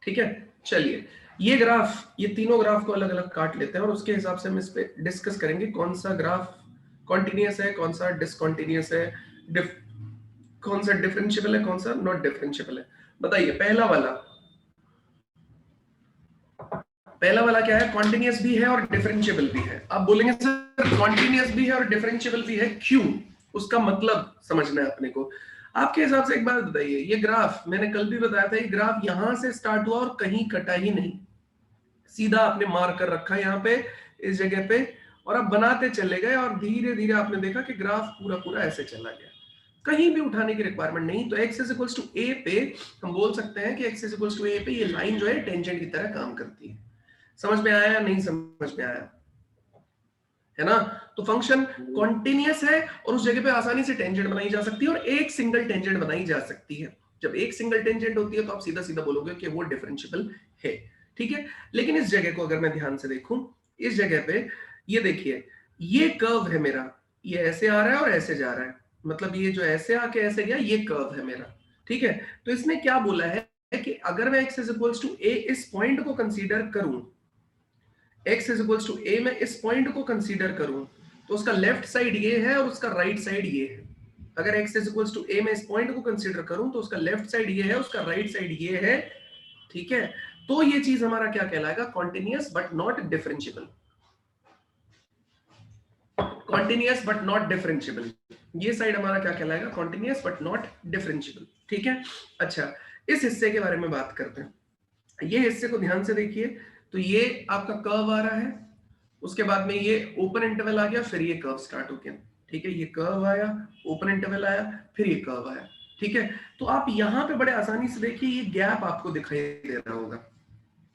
ठीक है, चलिए ये ग्राफ, ये तीनों ग्राफ को अलग अलग काट लेते हैं और उसके हिसाब से हम इस पे डिस्कस करेंगे कौन सा ग्राफ कॉन्टिन्यूस है, कौन सा डिसकॉन्टिन्यूस है, कौन सा डिफरेंशिएबल है, कौन सा नॉट डिफरेंशिएबल है। बताइए पहला वाला क्या है, कॉन्टिन्यूस भी है और डिफरेंशिएबल भी है। आप बोलेंगे सर कॉन्टिन्यूस भी है और डिफरेंशिएबल भी है, क्यों? उसका मतलब समझना है अपने को। आपके हिसाब से एक बात बताइए, ये ग्राफ मैंने कल भी बताया था, ये ग्राफ यहां से स्टार्ट हुआ और कहीं कटा ही नहीं, सीधा आपने मार्क कर रखा यहाँ पे इस जगह पे, और आप बनाते चले गए और धीरे धीरे आपने देखा कि ग्राफ पूरा पूरा ऐसे चला गया, कहीं भी उठाने की रिक्वायरमेंट नहीं। तो x is equals to a पे हम बोल सकते हैं कि x is equals to a पे ये लाइन जो है टेंजेंट की तरह काम करती है। समझ में आया या नहीं समझ में आया, है ना? तो फंक्शन कॉन्टिन्यूस है और उस जगह पे आसानी से टेंजेंट बनाई जा सकती है और एक सिंगल टेंजेंट बनाई जा सकती है। जब एक सिंगल टेंजेंट होती है तो आप सीधा सीधा बोलोगे कि वो डिफरेंशिएबल है, ठीक है। लेकिन इस जगह को अगर मैं ध्यान से देखूं, इस जगह पे ये देखिए, ये कर्व है मेरा, ये ऐसे आ रहा है और ऐसे जा रहा है, मतलब ये जो ऐसे आके ऐसे गया ये कर्व है मेरा, ठीक है। तो इसने क्या बोला है कि अगर मैं x is equals to a इस पॉइंट को कंसीडर करूं, x is equals to a में इस पॉइंट को कंसीडर करूं, तो उसका लेफ्ट साइड ये है और उसका राइट साइड ये है। अगर x is equals to a में इस पॉइंट को कंसीडर करूं तो उसका लेफ्ट साइड ये है, उसका राइट साइड ये है, ठीक है। तो ये चीज हमारा क्या कहलाएगा, continuous but not differentiable, continuous but not differentiable. ये साइड हमारा क्या कहलाएगा, कॉन्टिन्यूअस बट नॉट डिफरेंशिएबल, ठीक है। अच्छा, इस हिस्से के बारे में बात करते हैं। ये हिस्से को ध्यान से देखिए, तो ये आपका कर्व आ रहा है, उसके बाद में ये ओपन इंटरवल आ गया, फिर ये कर्व स्टार्ट हो गया, ठीक है। ये कर्व आया, ओपन इंटरवल आया, फिर ये कर्व आया, ठीक है। तो आप यहां पे बड़े आसानी से देखिए, ये गैप आपको दिखाई दे रहा होगा,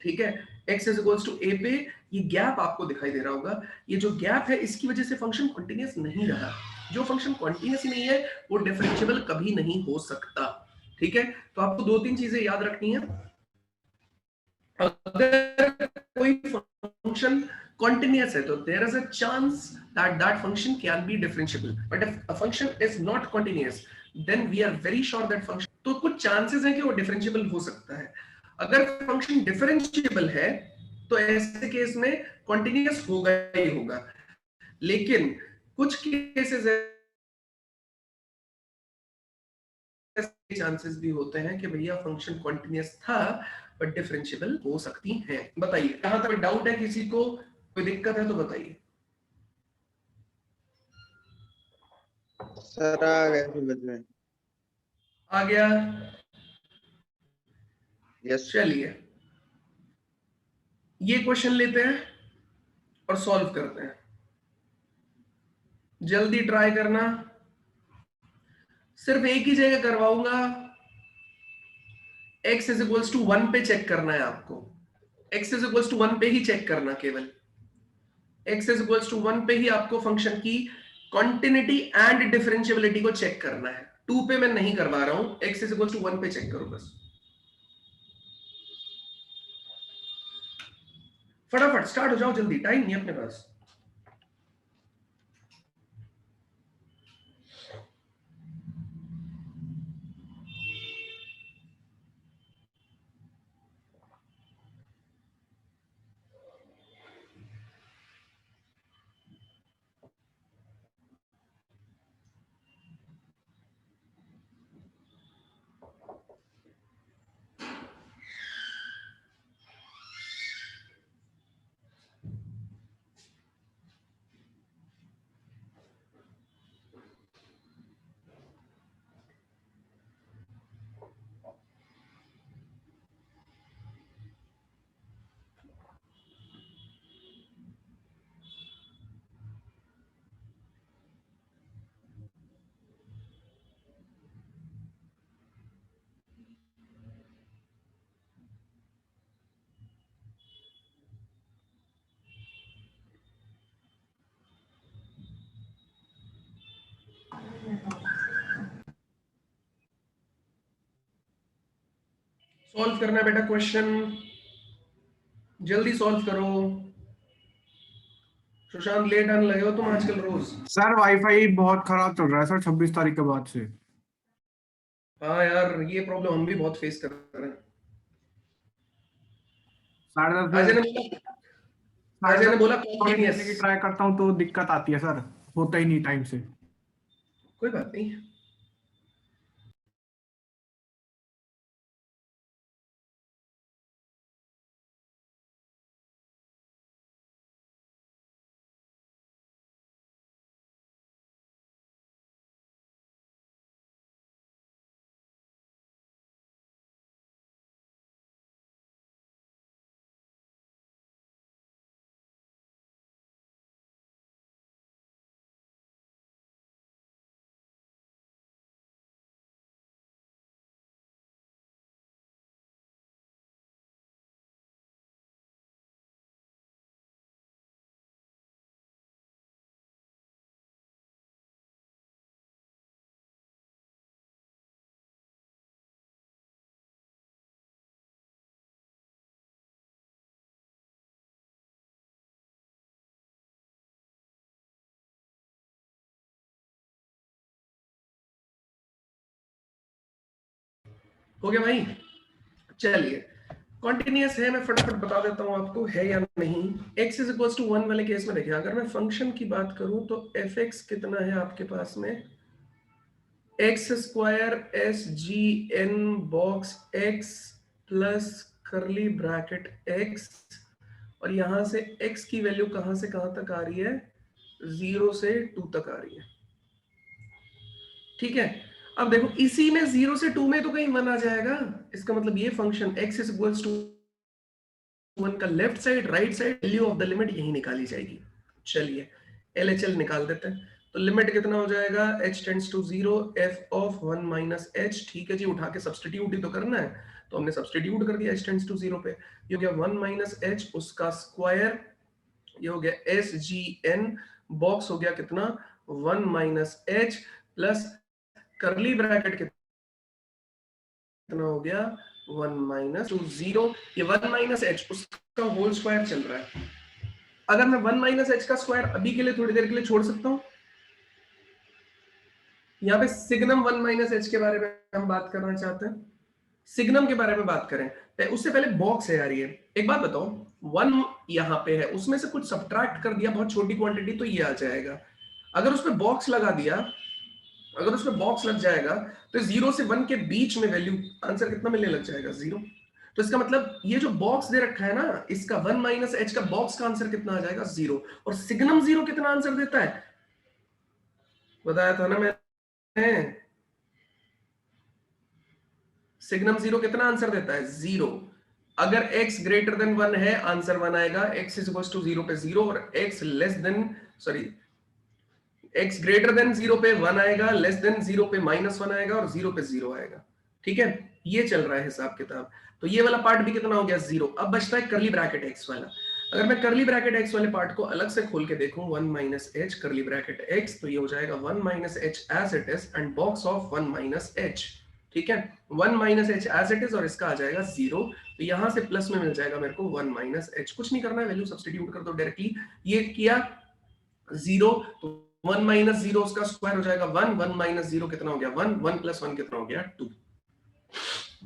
ठीक है। x is equals to a पे ये गैप आपको दिखाई दे रहा होगा। ये जो गैप है इसकी वजह से फंक्शन कॉन्टिन्यूअस नहीं रहा। जो फंक्शन कॉन्टिन्यूअस ही नहीं है वो डिफरेंशिएबल कभी नहीं हो सकता, ठीक है। तो आपको दो तीन चीजें याद रखनी है। अगर कोई फंक्शन continuous है तो there is a chance that that function can be differentiable, but if a function is not continuous then we are very sure that function, तो कुछ chances है कि वो differentiable हो सकता है। अगर फंक्शन differentiable है तो ऐसे केस में continuous होगा ही होगा, लेकिन कुछ केसेस ऐसे चांसेस भी होते हैं कि भैया फंक्शन कॉन्टिन्यूअस था बट डिफरेंशिएबल हो सकती है। बताइए कहां तक डाउट है किसी को, कोई दिक्कत है तो बताइए। सर आ गया समझ में, आ गया, यस। चलिए ये क्वेश्चन लेते हैं और सॉल्व करते हैं। जल्दी ट्राई करना, सिर्फ एक ही जगह करवाऊंगा, x इज इक्वल्स टू 1 पे चेक करना है आपको, x इज इक्वल्स टू 1 पे ही चेक करना, केवल x इज इक्वल्स टू 1 पे ही आपको फंक्शन की कॉन्टिन्यूटी एंड डिफरेंशिएबिलिटी को चेक करना है। 2 पे मैं नहीं करवा रहा हूं, x इज इक्वल्स टू 1 पे चेक करो बस, फटाफट स्टार्ट हो जाओ, जल्दी, टाइम नहीं अपने पास। सॉल्व करना है बेटा क्वेश्चन, जल्दी सॉल्व करो। सुशांत लेट आने लगे हो तुम आजकल रोज। सर वाईफाई बहुत खराब चल रहा है सर 26 तारीख के बाद से। हाँ यार, ये प्रॉब्लम हम भी बहुत फेस कर रहे हैं। अजय -10 ने बोला, अजय ने बोला कॉन्टिन्यूअस। की ट्राई करता हूँ तो दिक्कत आती है सर, होता ही नहीं टाइम से। कोई बात नहीं, हो गया भाई। चलिए, कॉन्टिन्यूअस है, मैं फटाफट बता देता हूं आपको है या नहीं। x इज इक्वल टू 1 वाले केस में देखिए, अगर मैं फंक्शन की बात करूं तो fx कितना है आपके पास में, X square S G N box x plus curly bracket x, और यहां से x की वैल्यू कहां से कहां तक आ रही है, 0 से 2 तक आ रही है। ठीक है, अब देखो इसी में 0 से 2 में तो कहीं 1 आ जाएगा, इसका मतलब ये function x is equals to 1 का left side right side value of the limit यही निकाली जाएगी। चलिए LHL निकाल देते हैं, तो लिमिट कितना हो जाएगा, h tends to 0 f of 1 minus h। ठीक है जी, उठा के सब्स्टिट्यूट ही तो करना है, तो हमने सब्स्टिट्यूट कर दिया h टेंड्स टू 0 पे। ये हो गया 1 माइनस h उसका स्क्वायर, ये हो गया एस जी एन बॉक्स हो गया कितना 1 minus h plus curly bracket कितना हो गया 1 माइनस टू 0, ये 1 माइनस h उसका होल स्क्वायर चल रहा है। अगर मैं 1 माइनस h का स्क्वायर अभी के लिए थोड़ी देर के लिए छोड़ सकता हूं, यहाँ पे सिग्नम 1 माइनस h के बारे में हम बात करना चाहते हैं, सिग्नम के बारे में बात करें उससे पहले बॉक्स है यार, ये एक बात बताओ, 1 यहाँ पे है, उसमें से कुछ सब्ट्रैक्ट कर दिया बहुत छोटी क्वांटिटी तो ये आ जाएगा। अगर उसमें बॉक्स लगा दिया, अगर उसमें बॉक्स लग जाएगा तो 0 से 1 के बीच में वैल्यू आंसर कितना मिलने लग जाएगा, 0। तो इसका मतलब ये जो बॉक्स दे रखा है ना, इसका 1 माइनस h का बॉक्स का आंसर कितना आ जाएगा, 0। और सिग्नम 0 कितना आंसर देता है, बताया था ना मैंने, सिग्नम 0 कितना आंसर देता है, 0। अगर x ग्रेटर देन 1 है आंसर 1 आएगा, x इज इक्वल टू 0 पे 0, और x less then sorry x greater than 0 पे 1 आएगा, लेस देन 0 पे -1 आएगा, और 0 पे 0 आएगा। ठीक है, ये चल रहा है हिसाब किताब। तो ये वाला पार्ट भी कितना हो गया, 0। अब बचता है करली ब्रैकेट x वाला। अगर मैं करली ब्रैकेट x वाले पार्ट को अलग से खोल के देखूं, 1 minus h curly bracket x, तो ये हो जाएगा 1 minus h as it is and box of 1 minus h। ठीक है, 1 minus h as it is और इसका आ जाएगा 0। तो यहां से प्लस में मिल जाएगा मेरे को 1 माइनस h, कुछ नहीं करना है, वैल्यू सब्स्टिट्यूट कर दो डायरेक्टली। ये किया 0, तो 1 माइनस 0 उसका स्क्वायर हो जाएगा 1, 1 माइनस 0 कितना हो गया 1, 1 प्लस 1 कितना हो गया 2,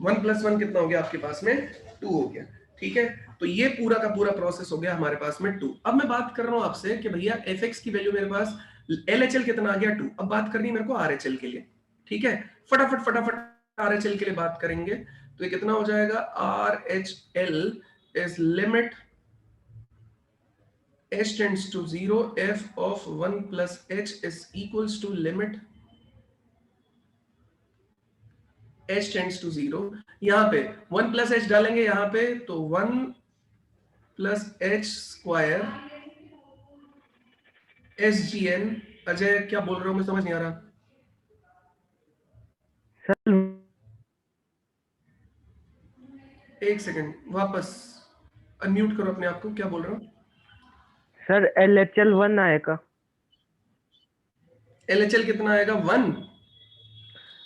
1 प्लस 1 कितना हो गया आपके पास में 2 हो गया। ठीक है, तो ये पूरा का पूरा प्रोसेस हो गया हमारे पास में 2। अब मैं बात कर रहा हूं आपसे कि भैया fx की वैल्यू मेरे पास LHL कितना आ गया 2, अब बात करनी है मेरे को RHL के लिए। ठीक है, फटाफट फटाफट RHL के लिए बात करेंगे, तो ये कितना हो जाएगा, RHL is limit h tends to 0 f of 1 plus h is equals to limit h tends to 0। यहां पे 1 plus h डालेंगे यहां पे, तो 1 plus h square SGN। Ajay क्या बोल रहे हो, मैं समझ नहीं आ रहा सर। एक सेकंड, वापस अनम्यूट करो अपने आप को, क्या बोल रहे हो। सर LHL 1 आएगा, LHL कितना आएगा 1।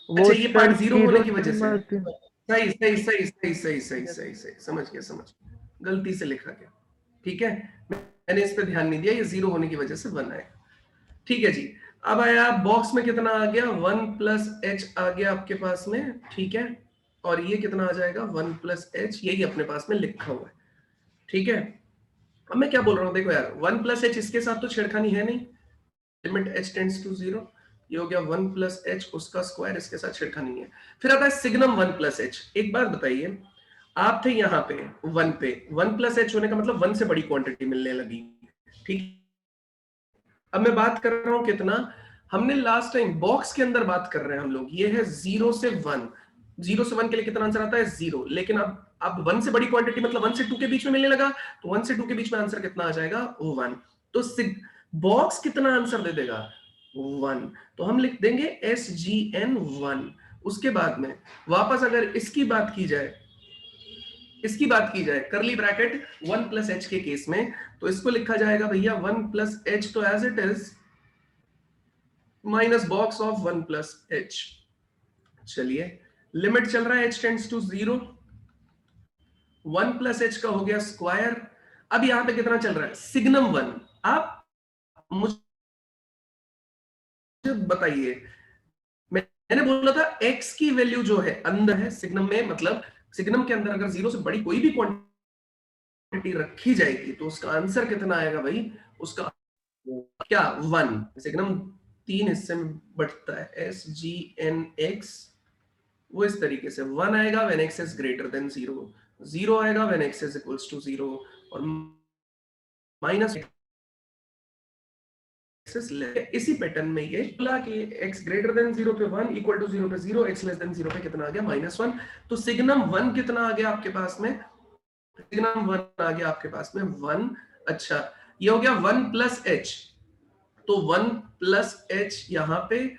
वो अच्छा, ये पार्ट सर 0 होने की वजह से, जीरो सही सही सही सही सही सही सही सही, समझ गया समझ गया, गलती से लिखा गया। ठीक है, मैंने इस पे ध्यान नहीं दिया, ये 0 होने की वजह से 1 आएगा। ठीक है जी, अब आया बॉक्स में कितना आ गया, 1 प्लस h आ गया आपके पास में। ठीक है, और ये कितना आ जाएगा 1 प्लस h, यही अपने पास में लिखा हुआ है। ठीक है, अब मैं क्या बोल रहा हूँ, देखो यार 1 प्लस एच इसके साथ तो छेड़खानी है नहीं, लिमिट एच टेंड्स टू 0, ये हो गया 1 प्लस एच उसका स्क्वायर, इसके साथ छेड़खानी है। फिर आता है सिग्नम 1 प्लस एच। एक बात बताइए, आप थे यहाँ पे 1 पे, 1 प्लस एच होने का मतलब 1 से बड़ी क्वांटिटी मिलने लगी, ठीक। अब मैं बात कर रहा हूं कितना, हमने लास्ट टाइम बॉक्स के अंदर बात कर रहे हैं हम लोग, ये है 0 से 1, 0 से 1 के लिए कितना आंसर आता है 0, लेकिन अब 1 से बड़ी क्वांटिटी मतलब 1 से 2 के बीच में मिलने लगा, तो 1 से 2 के बीच में आंसर कितना आ जाएगा 1, तो बॉक्स कितना आंसर दे देगा 1, तो हम लिख देंगे SGN 1। उसके बाद में वापस अगर इसकी बात की जाए करली ब्रैकेट 1 प्लस एच के केस में, तो इसको लिखा जाएगा भैया 1 प्लस एच, तो as it is minus box of 1 plus H. चलिए, लिमिट चल रहा है h tends to 0, 1 plus H का हो गया स्क्वायर। अब यहां पे कितना चल रहा है सिग्नम 1। आप मुझे बताइए, मैंने बोला था x की वैल्यू जो है अंदर है सिग्नम में, मतलब सिग्नम के अंदर अगर 0 से बड़ी कोई भी क्वांटिटी रखी जाएगी तो उसका आंसर कितना आएगा भाई, उसका क्या 1। सिग्नम 3 हिस्से में बढ़ता है, SGNX, वो इस तरीके से 1 आएगा when x is greater than 0, 0 आएगा when x is equals to 0, और माइनस इसी पैटर्न में ये बोला कि x ग्रेटर देन 0 पे 1, इक्वल टू 0 पे 0, x लेस देन 0 पे कितना आ गया -1। तो सिग्नम 1 कितना आ गया आपके पास में, सिग्नम 1 आ गया आपके पास में 1। अच्छा, ये हो गया 1 प्लस एच, तो 1 प्लस एच यहाँ पे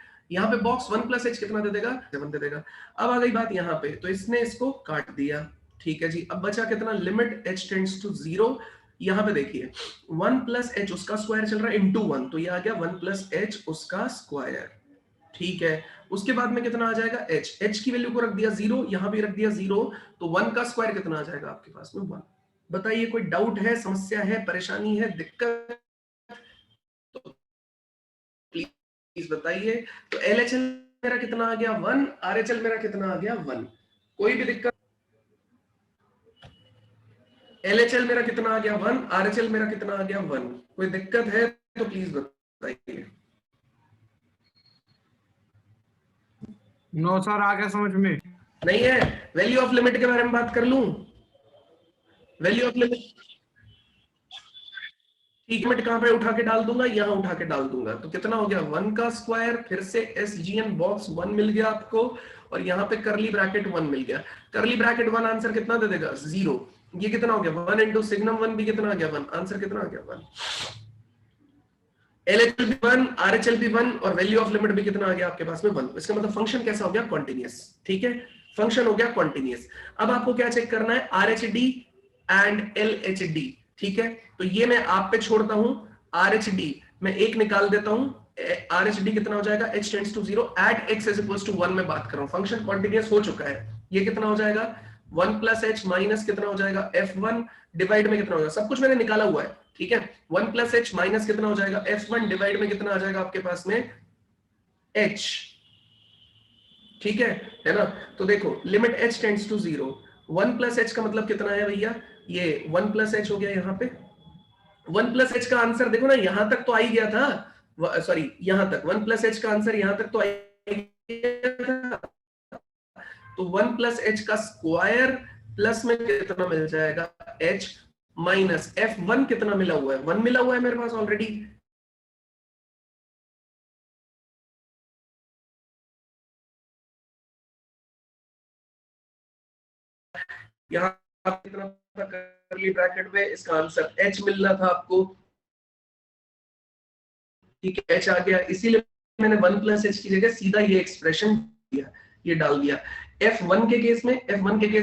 बॉक्स 1 प्लस एच कितना दे देगा 7 दे देगा। अब आ गई बात यहाँ पे, तो इसने इसको काट दिया, ठीक है जी। अब बचा कितना, लिमिट h टेंड्स टू 0, यहाँ पे देखिए 1 प्लस एच उसका स्क्वायर चल रहा है इंटू 1, तो ये आ गया 1 प्लस एच उसका स्क्वायर, ठीक है। उसके बाद में कितना आ जाएगा h की वैल्यू को रख दिया 0, यहाँ भी रख दिया 0, तो 1 का स्क्वायर कितना आ जाएगा आपके पास में 1। बताइए कोई डाउट है, समस्या है, परेशानी है, दिक्कत, तो प्लीज बताइए। तो LHL मेरा कितना आ गया 1, RHL मेरा कितना आ गया 1, कोई भी दिक्कत, LHL मेरा कितना आ गया 1, RHL मेरा कितना आ गया 1, कोई दिक्कत है तो प्लीज बताइए। नो सर, आ गया समझ में। नहीं है, वैल्यू ऑफ लिमिट के बारे में बात कर लूं, वैल्यू ऑफ लिमिट, ठीक, लिमिट कहां पे उठा के डाल दूंगा, यहां उठा के डाल दूंगा, तो कितना हो गया 1 का स्क्वायर, फिर से SGN बॉक्स 1 मिल गया आपको, और यहाँ पे करली ब्रैकेट 1 मिल गया। करली ब्रैकेट 1 आंसर कितना दे देगा 0, ये कितना हो गया 1 इंटू सिग्नम 1 भी कितना आ गया 1, आंसर कितना आ गया 1। LHL भी 1, RHL भी 1, और वैल्यू ऑफ लिमिट भी कितना आ गया आपके पास में 1। इसका मतलब फंक्शन कैसा हो गया कॉन्टिन्यूअस, ठीक है, फंक्शन हो गया कॉन्टिन्यूअस। अब आपको क्या चेक करना है, RHD एंड LHD, ठीक है। तो ये मैं आप पे छोड़ता हूं, RHD मैं एक निकाल देता हूं, RHD कितना हो जाएगा h tends to 0 at x is equals to 1 में बात कर रहा हूं, फंक्शन कॉन्टिन्यूअस हो चुका है। ये कितना हो जाएगा 1 प्लस एच माइनस कितना हो जाएगा f1 डिवाइड में कितना हो जाएगा, सब कुछ मैंने निकाला हुआ है, ठीक है। 1 प्लस एच माइनस कितना हो जाएगा f1 डिवाइड में कितना आ जाएगा आपके पास में h, ठीक है ना। तो देखो limit h tends to 0, 1 plus H का मतलब कितना है भैया, ये 1 प्लस एच हो गया, यहाँ पे 1 प्लस एच का आंसर देखो ना, यहां तक तो आ ही गया था, सॉरी यहां तक 1 प्लस एच का आंसर यहां तक तो आ ही गया था, तो 1 प्लस एच का स्क्वायर प्लस में कितना मिल जाएगा h माइनस f1 कितना मिला हुआ है 1 मिला हुआ है मेरे पास ऑलरेडी, यहाँ कितना था करली ब्रैकेट में, इसका आंसर h मिल रहा था आपको, ठीक है, h आ गया, इसीलिए मैंने 1 प्लस एच की जगह सीधा ये एक्सप्रेशन दिया, ये डाल दिया। F1 के केस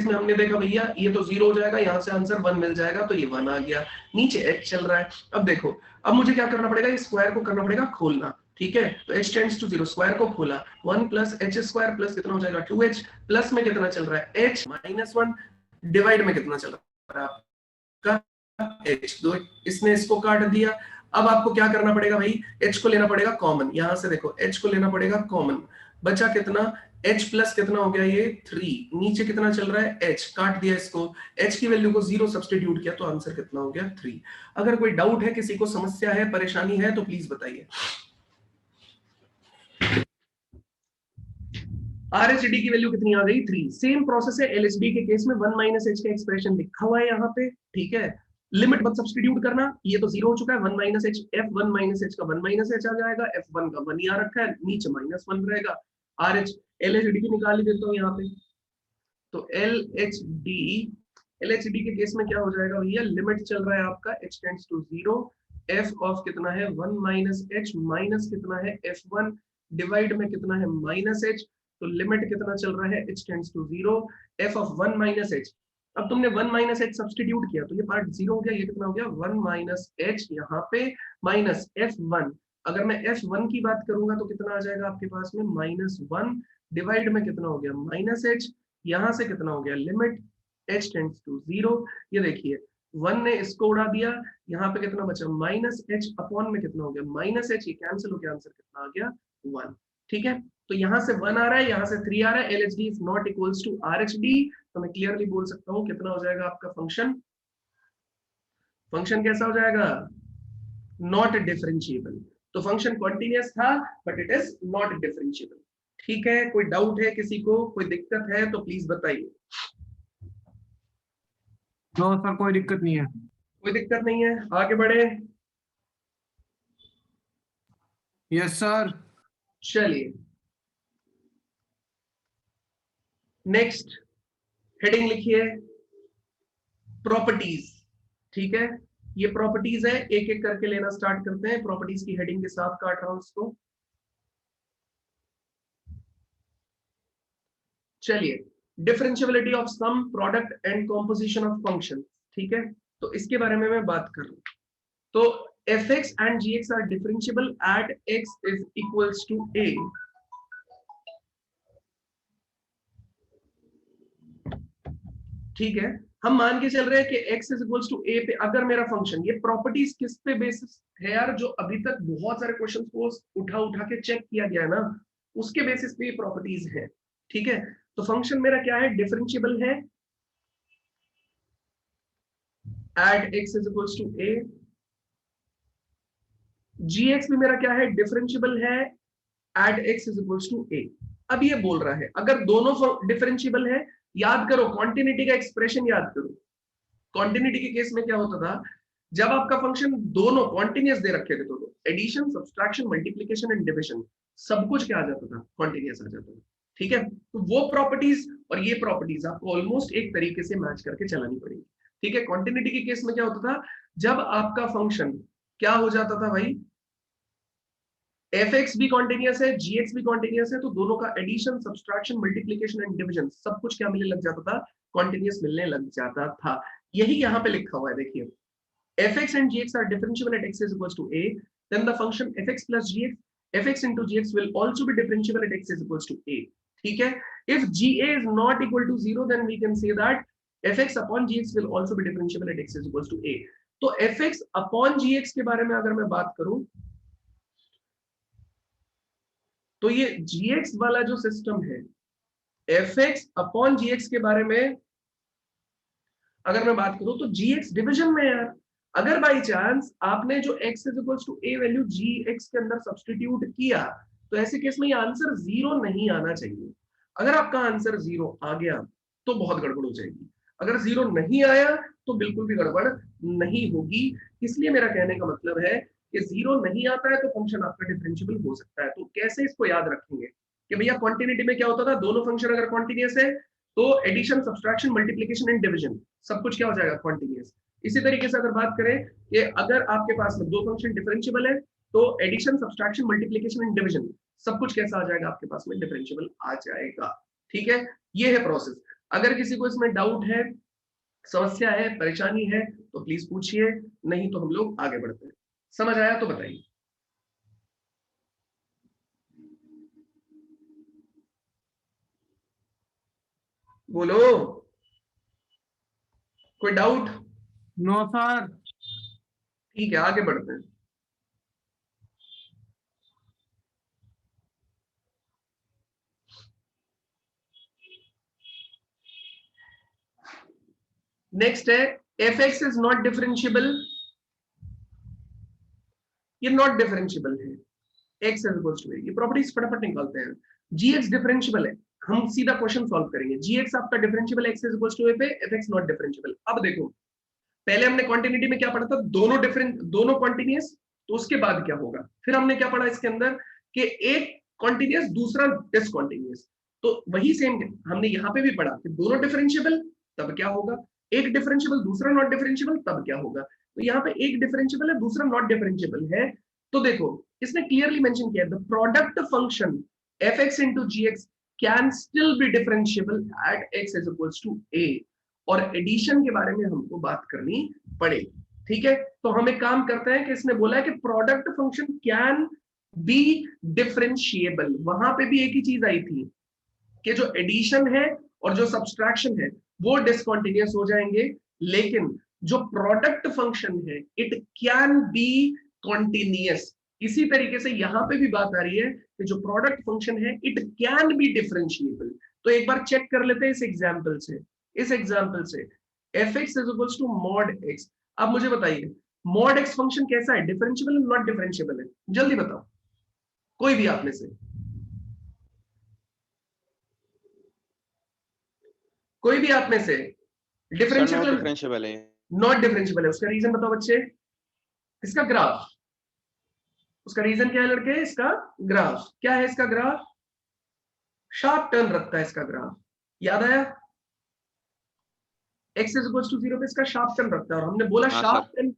में हमने देखा भैया ये तो 0 हो जाएगा, यहां से आंसर 1 मिल जाएगा, तो ये 1 आ गया, नीचे h चल रहा है। अब देखो, अब मुझे क्या करना पड़ेगा, इस स्क्वायर को करना पड़ेगा खोलना, ठीक है। तो h टेंड्स टू 0, स्क्वायर को खोला, 1 प्लस एच स्क्वायर प्लस कितना हो जाएगा 2h, प्लस में कितना चल रहा है h माइनस 1, डिवाइड में कितना चल रहा है आपका h, दो इसने इसको काट दिया। अब आपको क्या करना पड़ेगा भाई, h को लेना पड़ेगा कॉमन, यहां से देखो h को लेना पड़ेगा कॉमन, बचा कितना h प्लस कितना हो गया ये 3, नीचे कितना चल रहा है h, काट दिया इसको, h की वैल्यू को 0 सब्स्टिट्यूट किया तो आंसर कितना हो गया 3। अगर कोई डाउट है, किसी को समस्या है, परेशानी है तो प्लीज बताइए। RHD की वैल्यू कितनी आ गई 3। सेम प्रोसेस है LHD के केस में, 1 माइनस h का एक्सप्रेशन लिखा हुआ है यहाँ पे, ठीक है। लिमिट मत सब्स्टिट्यूट करना, ये तो 0 हो चुका है, 1 minus h, f1 minus h का 1 माइनस h आ जाएगा, f1 का 1 यहाँ रखा है, नीचे -1 रहेगा। RH LHD की निकाल ही देता हूँ यहाँ पे, तो LHD के केस में क्या हो जाएगा भैया, लिमिट चल रहा है आपका h tends to 0, f of कितना है 1 माइनस h, माइनस कितना है f1, डिवाइड में कितना है माइनस h, तो लिमिट कितना चल रहा है h tends to 0, f of 1 minus h। अब तुमने 1 माइनस h सब्स्टिट्यूट किया तो ये पार्ट 0 हो गया, ये कितना हो गया 1 माइनस h यहाँ पे माइनस f1। अगर मैं f1 की बात करूंगा तो कितना आ जाएगा आपके पास में -1, डिवाइड में कितना हो गया माइनस h, यहां से कितना हो गया लिमिट h टेंड्स टू 0। ये देखिए 1 ने इसको उड़ा दिया, यहाँ पे कितना बचा -h, अपॉन में कितना हो गया -h, ये कैंसिल हो गया, आंसर कितना आ गया 1। ठीक है, तो यहाँ से 1 आ रहा है, यहाँ से 3 आ रहा है, LHD is not equals to RHD, तो मैं क्लियरली बोल सकता हूँ कितना हो जाएगा आपका फंक्शन, फंक्शन कैसा हो जाएगा, नॉट डिफरेंशिएबल। तो फंक्शन कॉन्टिन्यूअस था but it is not differentiable. ठीक है, कोई डाउट है किसी को, कोई दिक्कत है तो प्लीज बताइए। नो सर, कोई दिक्कत नहीं है। कोई दिक्कत नहीं है, आगे बढ़े। Yes sir. चलिए नेक्स्ट हेडिंग लिखिए प्रॉपर्टीज। ठीक है, ये प्रॉपर्टीज है, एक एक करके लेना स्टार्ट करते हैं। प्रॉपर्टीज की हेडिंग के साथ काट रहा हूं इसको। चलिए, differentiability of sum product and composition of function. ठीक है, तो इसके बारे में मैं बात कर रहा हूं। तो fx and gx are differentiable at x is equals to a। ठीक है, हम मान के चल रहे हैं कि x is equals to a पे अगर मेरा फंक्शन, ये प्रॉपर्टीज किस पे बेसिस है यार, जो अभी तक बहुत सारे क्वेश्चन को उठा उठा के चेक किया गया है ना, उसके बेसिस पे ये प्रॉपर्टीज है। ठीक है, तो फंक्शन मेरा क्या है, डिफरेंशिएबल है at x is equals to a। gx भी मेरा क्या है, डिफरेंशिएबल है at x is equals to a। अब ये बोल रहा है अगर दोनों डिफरेंशिएबल है, याद करो कॉन्टिन्यूटी का एक्सप्रेशन याद करो। कॉन्टिन्यूटी के केस में क्या होता था, जब आपका फंक्शन दोनों कॉन्टिन्यूअस दे रखे थे, दोनों addition subtraction multiplication and division सब कुछ क्या आ जाता था, कॉन्टिन्यूअस आ जाता था। ठीक है, तो वो प्रॉपर्टीज और ये प्रॉपर्टीज आपको ऑलमोस्ट एक तरीके से मैच करके चलानी पड़ेगी। ठीक है, कॉन्टिन्यूटी के केस में क्या होता था, जब आपका फंक्शन क्या हो जाता था भाई, fx भी कॉन्टिन्यूअस है, gx भी कॉन्टिन्यूअस है, तो दोनों का addition subtraction multiplication and division सब कुछ क्या मिलने लग जाता था, कॉन्टिन्यूअस मिलने लग जाता था। यही यहाँ पे लिखा हुआ है, देखिए fx and gx are differentiable at x is equals to a, then the function fx plus gx, fx into gx will also be differentiable at x is equals to a। ठीक है, if ga is not equal to 0 then we can say that fx upon gx will also be differentiable at x is equals to a। तो fx upon gx के बारे में अगर मैं बात करूं, तो ये gx वाला जो सिस्टम है, fx अपॉन gx के बारे में अगर मैं बात करूं तो gx डिवीजन में यार, अगर बाई चांस आपने जो x is equals to a value gx के अंदर सब्स्टिट्यूट किया, तो ऐसे केस में ये आंसर 0 नहीं आना चाहिए। अगर आपका आंसर 0 आ गया तो बहुत गड़बड़ हो जाएगी, अगर 0 नहीं आया तो बिल्कुल भी गड़बड़ नहीं होगी। इसलिए मेरा कहने का मतलब है कि 0 नहीं आता है तो फंक्शन आपका डिफरेंशिएबल हो सकता है। तो कैसे इसको याद रखेंगे कि भैया कॉन्टिन्यूटी में क्या होता था, दोनों फंक्शन अगर कॉन्टिन्यूअस है तो addition subtraction multiplication and division सब कुछ क्या हो जाएगा, कॉन्टिन्यूअस। इसी तरीके से अगर बात करें कि अगर आपके पास में दो फंक्शन डिफरेंशिएबल है तो addition subtraction multiplication and division सब कुछ कैसा आ जाएगा आपके पास में, डिफरेंशिएबल आ जाएगा। ठीक है, ये है प्रोसेस। अगर किसी को इसमें डाउट है, समस्या है, परेशानी है तो प्लीज पूछिए, नहीं तो हम लोग आगे बढ़ते हैं। समझ आया तो बताइए। बोलो, कोई डाउट? No sir. ठीक है, आगे बढ़ते हैं। नेक्स्ट है F X is not differentiable, ये नॉट डिफरेंशिएबल है, एक्स इज इक्वल टू ए, ये प्रॉपर्टीज फटाफट निकालते हैं। जी एक्स डिफरेंशिएबल है, हम सीधा क्वेश्चन सॉल्व करेंगे। जी एक्स आपका differentiable x is equal to a पे, एफ एक्स नॉट डिफरेंशिएबल। अब देखो पहले हमने क्वांटिटी में क्या पढ़ा था, दोनों डिफरेंट, दोनों कॉन्टिन्यूअस, तो उसके बाद क्या होगा, फिर हमने क्या पढ़ा इसके अंदर कि एक कॉन्टिन्यूअस दूसरा डिसकॉन्टिन्यूअस, तो वही सेम हमने यहाँ पे भी पढ़ा कि दोनों डिफरेंशिएबल तब क्या होगा, एक डिफरेंशिएबल दूसरा नॉट डिफरेंशिएबल तब क्या होगा। तो यहाँ पे एक डिफरेंशिएबल है दूसरा नॉट डिफरेंशिएबल है, तो देखो इसने क्लियरली मेंशन किया the product function f x into g x can still be differentiable at x is equals to a, और एडिशन के बारे में हमको बात करनी पड़ेगी। ठीक है, तो हम एक काम करते हैं कि इसने बोला है कि product function can be differentiable, वहां पे भी एक ही चीज आई थी कि जो एडिशन है और जो सब्सट्रैक्शन है वो डिसकंटिन्यूअस हो जाएंगे, लेकिन जो प्रोडक्ट फंक्शन है इट कैन बी कॉन्टिन्यूअस। इसी तरीके से यहां पे भी बात आ रही है कि जो प्रोडक्ट फंक्शन है इट कैन बी डिफरेंशिएबल। तो एक बार चेक कर लेते हैं इस एग्जांपल से, इस एग्जांपल से F X is equals to mod X. अब मुझे बताइए मॉड एक्स फंक्शन कैसा है, डिफरेंशिएबल है नॉट डिफरेंशिएबल है, जल्दी बताओ कोई भी आप में से, कोई भी आप में से डिफरेंशिएबल डिफरेंशिएबल है। नॉट डिफरेंशिएबल है, उसका रीजन बताओ बच्चे। इसका ग्राफ, उसका रीजन क्या है लड़के, इसका ग्राफ क्या है, इसका ग्राफ शार्प टर्न रखता है, इसका ग्राफ याद आया, x इज इक्वल टू 0 पे इसका शार्प टर्न रखता है, और हमने बोला हाँ, शार्प टर्न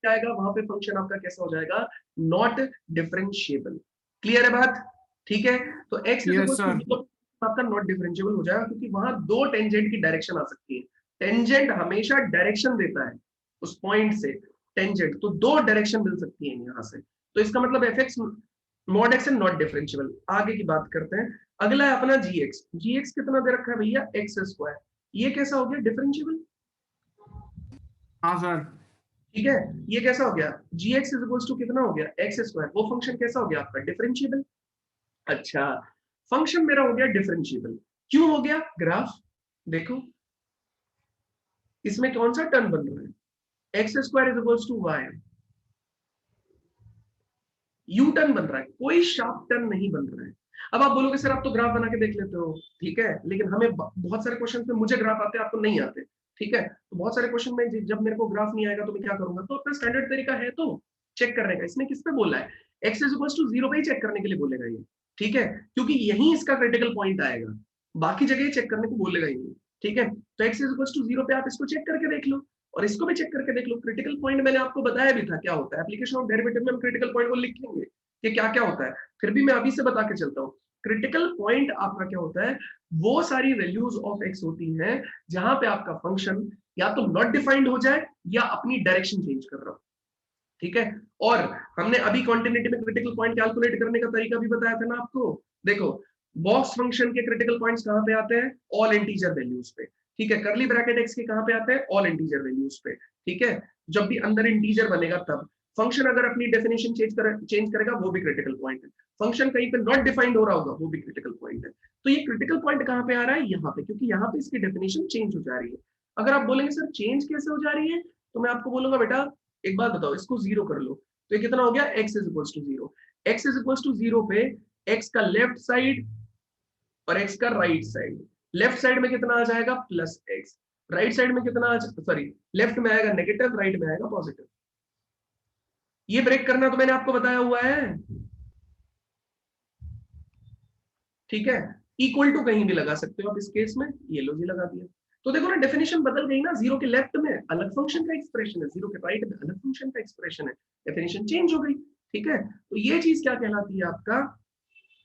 आएगा वहां पे फंक्शन आपका कैसा हो जाएगा, नॉट डिफरेंशिएबल। क्लियर है बात, ठीक है, तो x is Yes, equal to 0 आपका नॉट डिफरेंशिएबल हो जाएगा, क्योंकि वहां दो टेंजेंट की डायरेक्शन आ सकती है, टेंजेंट हमेशा डायरेक्शन देता है उस पॉइंट से, टेंजेंट तो दो डायरेक्शन मिल सकती है यहाँ से, तो इसका मतलब fx mod x not differentiable. आगे की बात करते हैं, अगला है अपना gx, gx कितना दे रखा है भैया एक्स स्क्वायर, ये कैसा हो गया डिफरेंशिएबल, हाँ सर। ठीक है, ये कैसा हो गया gx इज इक्वल्स टू कितना हो गया एक्स स्क्वायर, वो फंक्शन कैसा हो गया आपका डिफरेंशिएबल। अच्छा फंक्शन मेरा हो गया डिफरेंशिएबल, क्यों हो गया, ग्राफ देखो इसमें कौन सा टर्म बन रहा है, X square is equals to Y, U turn बन रहा है, कोई शार्प टर्न नहीं बन रहा है। अब आप बोलोगे सर आप तो ग्राफ बना के देख लेते हो, ठीक है, लेकिन हमें बहुत सारे क्वेश्चन में मुझे ग्राफ आते हैं आपको नहीं आते, ठीक है, तो बहुत सारे क्वेश्चन में जब मेरे को ग्राफ नहीं आएगा तो मैं क्या करूंगा, तो अपना स्टैंडर्ड तरीका है तो चेक करने का, इसने किस पे बोला है, एक्स इज इक्वल्स टू 0 पे ही चेक करने के लिए बोलेगा ये, ठीक है, क्योंकि यही इसका क्रिटिकल पॉइंट आएगा, बाकी जगह चेक करने को बोलेगा ही नहीं, ठीक है, तो एक्स इज इक्वल्स टू 0 पे आप इसको चेक करके देख लो और इसको भी चेक करके देख लो। क्रिटिकल पॉइंट मैंने आपको बताया भी था क्या होता है, एप्लीकेशन ऑफ डेरिवेटिव में हम क्रिटिकल पॉइंट को लिखेंगे कि क्या क्या होता है, फिर भी मैं अभी से बता के चलता हूँ। क्रिटिकल पॉइंट आपका क्या होता है, वो सारी वैल्यूज ऑफ एक्स होती हैं जहां पे आपका फंक्शन या तो नॉट डिफाइंड हो जाए या अपनी डायरेक्शन चेंज कर रहा हो, ठीक है, और हमने अभी कॉन्टिन्यूटी में क्रिटिकल पॉइंट कैलकुलेट करने का तरीका भी बताया था ना आपको। देखो बॉक्स फंक्शन के क्रिटिकल पॉइंट्स कहां पे आते हैं, ऑल इंटीजर वैल्यूज पे, ठीक है, करली ब्रैकेट एक्स के कहां पे आते हैं, ऑल इंटीजर वैल्यूज पे, ठीक है, जब भी अंदर इंटीजर बनेगा तब फंक्शन अगर अपनी डेफिनेशन चेंज करेगा वो भी क्रिटिकल पॉइंट है, फंक्शन कहीं पे नॉट डिफाइंड हो रहा होगा वो भी क्रिटिकल पॉइंट है। तो ये क्रिटिकल पॉइंट कहां पे आ रहा है, यहाँ पे, क्योंकि यहाँ पे इसकी डेफिनेशन चेंज हो जा रही है। अगर आप बोलेंगे सर चेंज कैसे हो जा रही है, तो मैं आपको बोलूंगा बेटा एक बात बताओ, इसको 0 कर लो, तो ये कितना हो गया, x is equals to 0, x is equals to 0 पे x का लेफ्ट साइड और x का राइट साइड, लेफ्ट साइड में कितना आ जाएगा प्लस x, राइट साइड में कितना, सॉरी लेफ्ट में आएगा नेगेटिव, राइट में आएगा पॉजिटिव। ये ब्रेक करना तो मैंने आपको बताया हुआ है, ठीक है, इक्वल टू कहीं भी लगा सकते हो आप, इस केस में ये लो जी लगा दिया, तो देखो ना डेफिनेशन बदल गई ना, 0 के लेफ्ट में अलग फंक्शन का एक्सप्रेशन है, 0 के राइट में अलग फंक्शन का एक्सप्रेशन है, डेफिनेशन चेंज हो गई, ठीक है, तो ये चीज क्या कहलाती है आपका,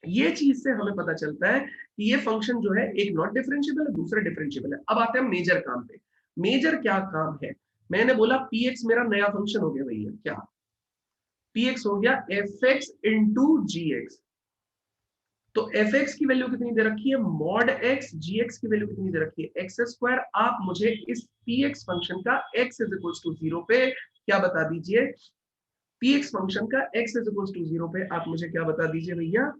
ये चीज से हमें पता चलता है कि ये फंक्शन जो है एक नॉट डिफरेंशिएबल है दूसरा डिफरेंशिएबल है। अब आते हैं मेजर काम पे, मेजर क्या काम है, मैंने बोला px मेरा नया फंक्शन हो गया भैया, क्या px हो गया fx इंटू gx, तो fx की वैल्यू कितनी दे रखी है मॉड x, gx की वैल्यू कितनी दे रखी है एक्स स्क्वायर। आप मुझे इस px फंक्शन का x इज इक्वल टू 0 पे क्या बता दीजिए, px फंक्शन का x इज इक्वल टू 0 पे आप मुझे क्या बता दीजिए भैया,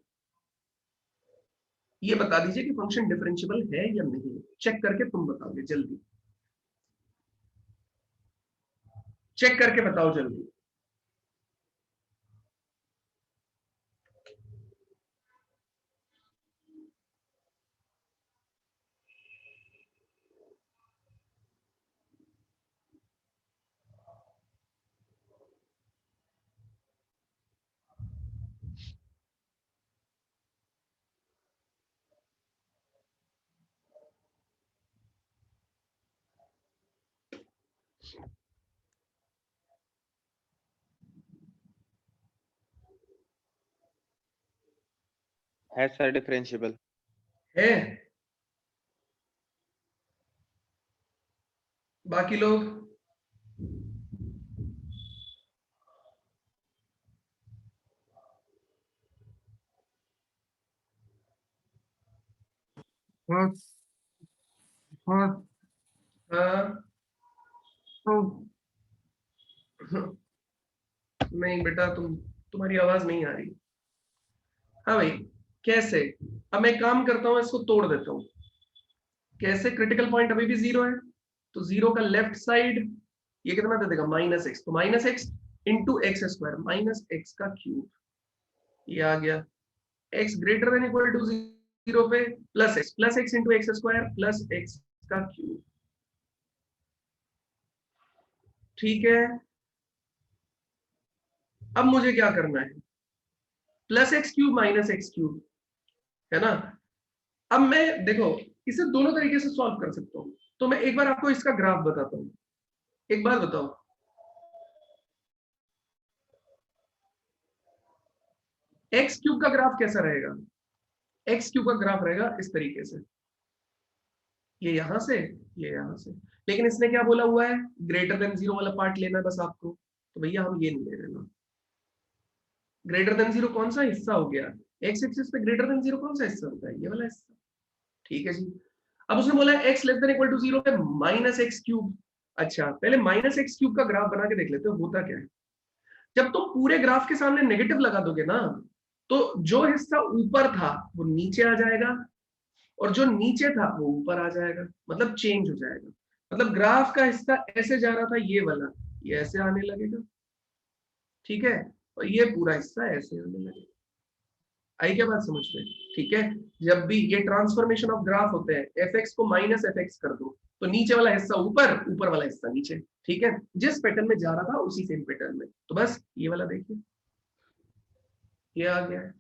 ये बता दीजिए कि फंक्शन डिफरेंशिएबल है या नहीं, चेक करके तुम बताओगे जल्दी। चेक करके बताओ जल्दी। है सर डिफरेंशिएबल। है बाकी लोग? हाँ हाँ हाँ तो नहीं बेटा, तुम्हारी आवाज नहीं आ रही। हाँ भाई, कैसे? अब मैं एक काम करता हूँ, इसको तोड़ देता हूँ। कैसे? क्रिटिकल पॉइंट अभी भी 0 है, तो 0 का लेफ्ट साइड ये कितना दे देगा? -x। तो -x into X square, -x का क्यूब, ये आ गया। x greater than equal to 0 पे plus X into X square plus X का क्यूब। ठीक है, अब मुझे क्या करना है? +x³ -x³ है ना। अब मैं देखो, इसे दोनों तरीके से सॉल्व कर सकता हूँ। तो मैं एक बार आपको इसका ग्राफ बताता हूँ। एक बात बताओ, x³ का ग्राफ कैसा रहेगा? x³ का ग्राफ रहेगा इस तरीके से, ये यहां से, ये यहां से। लेकिन इसने क्या बोला हुआ है? ग्रेटर देन 0 वाला पार्ट लेना है बस आपको। तो भैया हम ये नहीं ले रहे ना। ग्रेटर देन 0 कौन सा हिस्सा हो गया? एक्स एक्सिस पे ग्रेटर देन 0 कौन सा हिस्सा होता है? ये वाला हिस्सा। ठीक है जी। अब उसने बोला है x less than equal to 0 पे -x³। अच्छा, पहले -x³ का ग्राफ बना के देख लेते हो होता क्या है। जब तुम पूरे ग्राफ के सामने नेगेटिव लगा दोगे ना, तो जो हिस्सा ऊपर था वो नीचे आ जाएगा, और जो नीचे था वो ऊपर आ जाएगा, मतलब चेंज हो जाएगा। मतलब ग्राफ का हिस्सा ऐसे जा रहा था, ये वाला, ये ऐसे आने लगेगा। ठीक है, और ये पूरा हिस्सा ऐसे आने लगेगा। आई क्या बात समझ में? ठीक है, जब भी ये ट्रांसफॉर्मेशन ऑफ ग्राफ होते हैं, fx को -fx कर दो, तो नीचे वाला हिस्सा ऊपर, ऊपर वाला हिस्सा नीचे। ठीक है, जिस पैटर्न में जा रहा था उसी सेम पैटर्न में। तो बस ये वाला देखिए, ये आ गया है।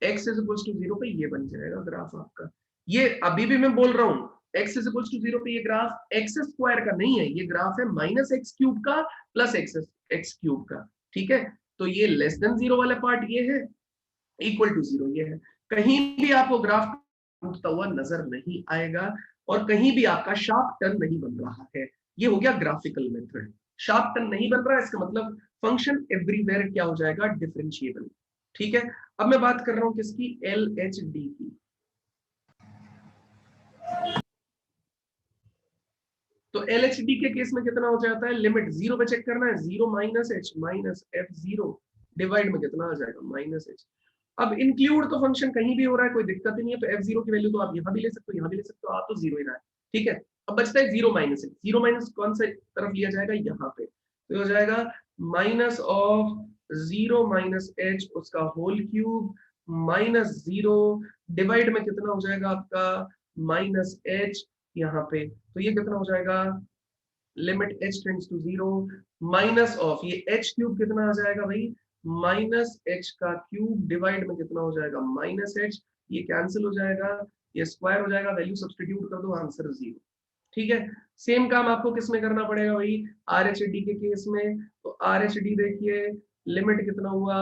x इज इक्वल्स टू 0 पे ये बन जाएगा ग्राफ आपका। ये अभी भी मैं बोल रहा हूँ, x इज इक्वल्स टू 0 पे ये ग्राफ एक्स स्क्वायर का नहीं है, ये ग्राफ है -x³ का प्लस x³ का। ठीक है, तो ये लेस देन 0 वाला पार्ट ये है, इक्वल टू 0 ये है। कहीं भी आपको ग्राफ टूटता हुआ नजर नहीं आएगा, और कहीं भी आपका शार्प टर्न नहीं बन रहा है। ये हो गया ग्राफिकल मेथड। शार्प टर्न नहीं बन रहा है, इसका मतलब फंक्शन एवरीवेयर क्या हो जाएगा? डिफरेंशिएबल। ठीक है, अब मैं बात कर रहा हूं किसकी? LHD की। तो LHD के केस में कितना हो जाता है? लिमिट 0 पे चेक करना है, 0 -h -f0 डिवाइड में कितना आ जाएगा? -h। अब इंक्लूड तो फंक्शन कहीं भी हो रहा है, कोई दिक्कत ही नहीं है। तो f0 की वैल्यू तो आप यहाँ भी ले सकते हो, यहाँ भी ले सकते हो, आप तो 0 ही रहा है। ठीक है, अब बचता है 0 -h। 0 माइनस कौन सा तरफ लिया जाएगा? यहाँ पे। तो हो जाएगा -0 -h उसका होल क्यूब -0 डिवाइड में कितना हो जाएगा आपका? -h यहाँ पे। तो ये कितना हो जाएगा? Limit h tends to 0 minus of ये h³ कितना आ जाएगा भाई? -h का क्यूब डिवाइड में कितना हो जाएगा? -h। ये कैंसिल हो जाएगा, ये स्क्वायर हो जाएगा, वैल्यू सब्स्टिट्यूट कर दो, आंसर 0। ठीक है, सेम काम आपको किस में करना पड़ेगा भाई? RHD के केस में। तो RHD देखिए, लिमिट कितना हुआ?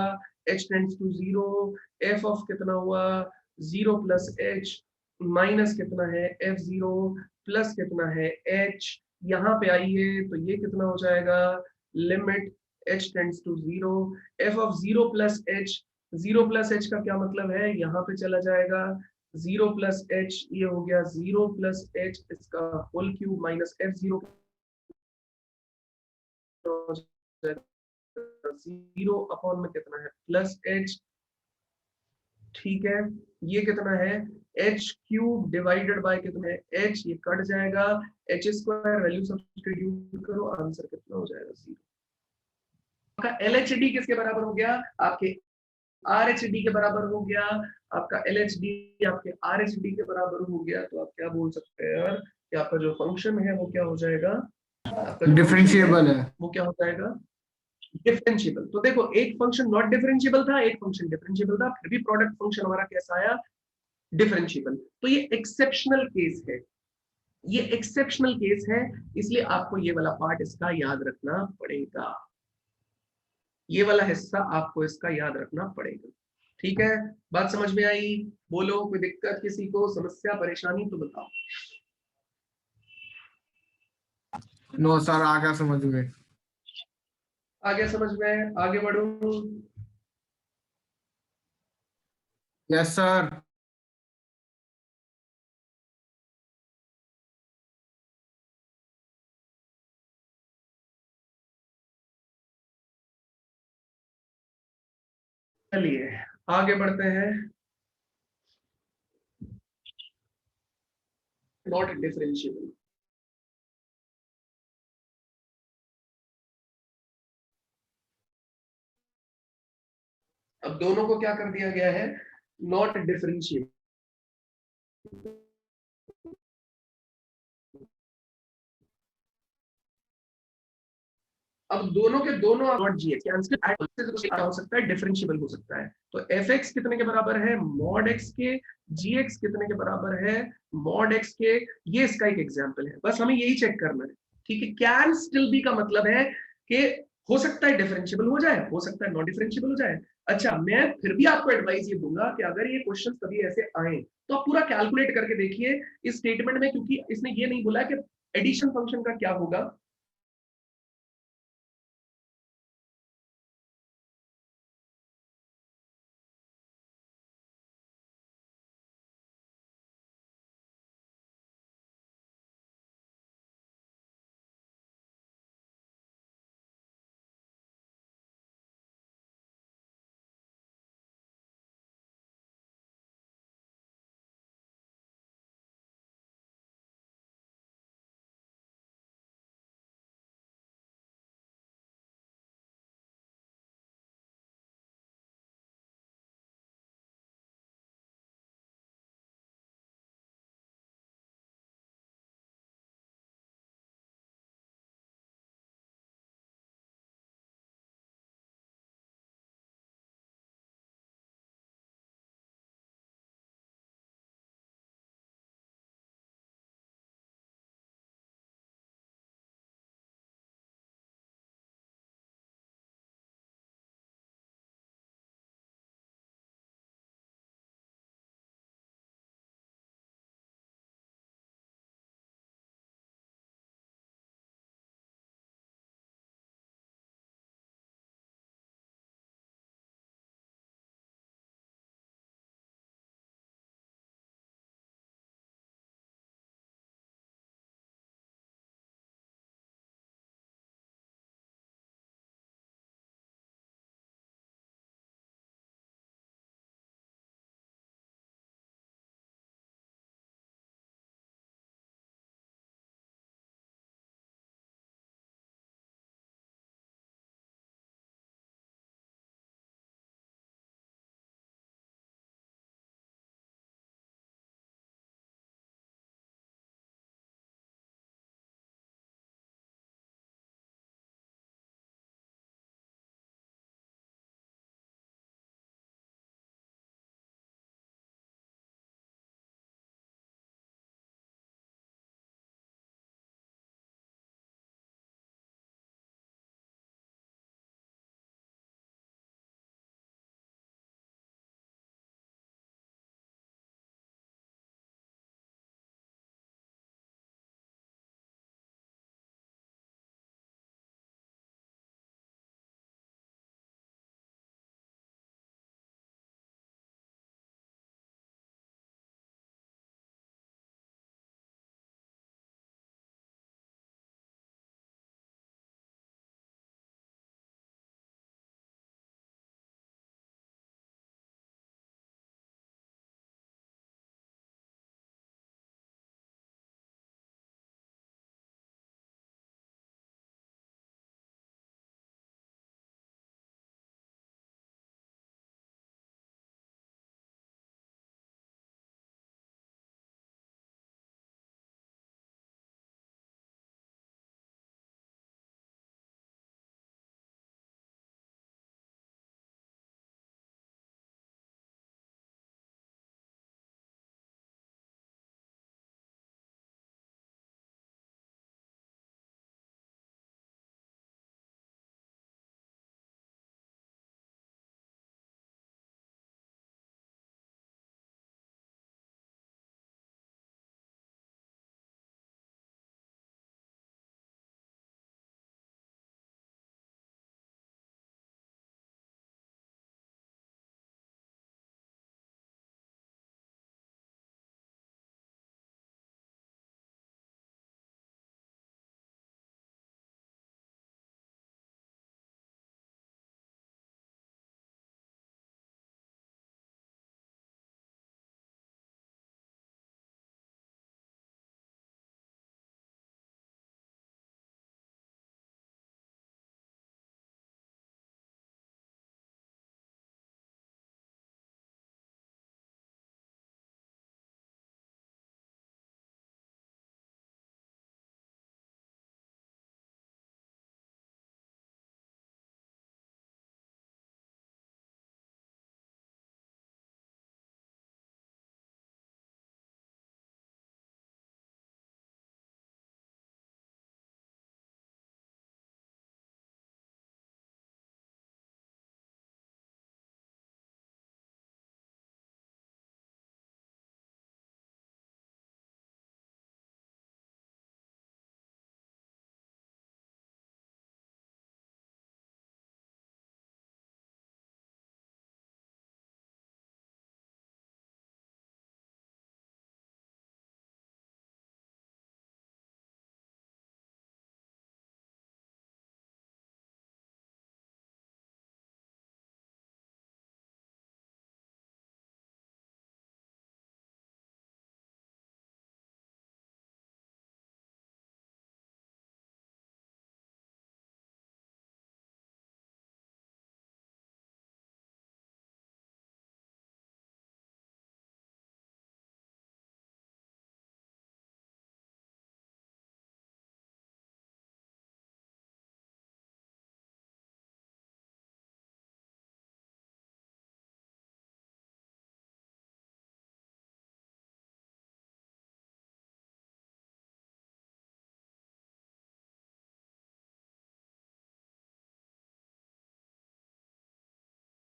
h tends to 0, f of कितना हुआ? 0 प्लस h, माइनस कितना है? f0 प्लस कितना है? h। यहाँ पे आइए तो ये कितना हो जाएगा? Limit h tends to 0, f of 0 plus h। 0 plus h का क्या मतलब है? यहाँ पे चला जाएगा 0 प्लस h, ये हो गया 0 प्लस h इसका whole cube minus f0 0 upon में कितना है? Plus h। ठीक है, ये कितना है? h³ डिवाइडेड बाय कितना है? h, ये कट जाएगा, h स्क्वायर, वैल्यू सब्स्टिट्यूट करो, आंसर कितना हो जाएगा? 0। आपका LHD किसके बराबर हो गया? आपके RHD के बराबर हो गया। आपका LHD आपके RHD के बराबर हो गया, तो आप क्या बोल सकते हैं यार कि आपका जो फंक्शन है वो क्या हो जाएगा? आपका जो डिफरेंशिएबल function है। वो क्या हो जाएगा? डिफरेंशिएबल। तो देखो, एक फंक्शन नॉट डिफरेंशिएबल था, एक फंक्शन डिफरेंशिएबल था, फिर भी प्रोडक्ट फंक्शन हमारा कैसा आया? डिफरेंशिएबल। तो ये एक्सेप्शनल केस है, ये एक्सेप्शनल केस है, इसलिए आपको ये वाला पार्ट इसका याद रखना पड़ेगा, ये वाला हिस्सा आपको इसका याद रखना पड़ेगा। ठीक है, बात समझ में आई? बोलो, कोई दिक्कत किसी को, समस्या परेशानी तो बताओ। नो सर, आ गया समझ में। आगे समझ में, आगे बढ़ो। Yes sir. चलिए आगे बढ़ते हैं। नॉट डिफरेंशिएबल, अब दोनों को क्या कर दिया गया है? Not differentiable. अब दोनों के दोनों नॉट जीएक्स क्या हो सकता है? डिफरेंशिएबल हो सकता है। तो एफ एक्स कितने के बराबर है? मॉड एक्स के। जी एक्स कितने के बराबर है? मॉड एक्स के। ये इसका एक एग्जाम्पल है, बस हमें यही चेक करना है। ठीक है, कैन स्टिल बी का मतलब है कि हो सकता है डिफरेंशिएबल हो जाए, हो सकता है नॉट डिफरेंशिएबल हो जाए। अच्छा, मैं फिर भी आपको एडवाइस ये दूंगा कि अगर ये क्वेश्चन कभी ऐसे आए तो आप पूरा कैलकुलेट करके देखिए इस स्टेटमेंट में, क्योंकि इसने ये नहीं बोला कि एडिशन फंक्शन का क्या होगा,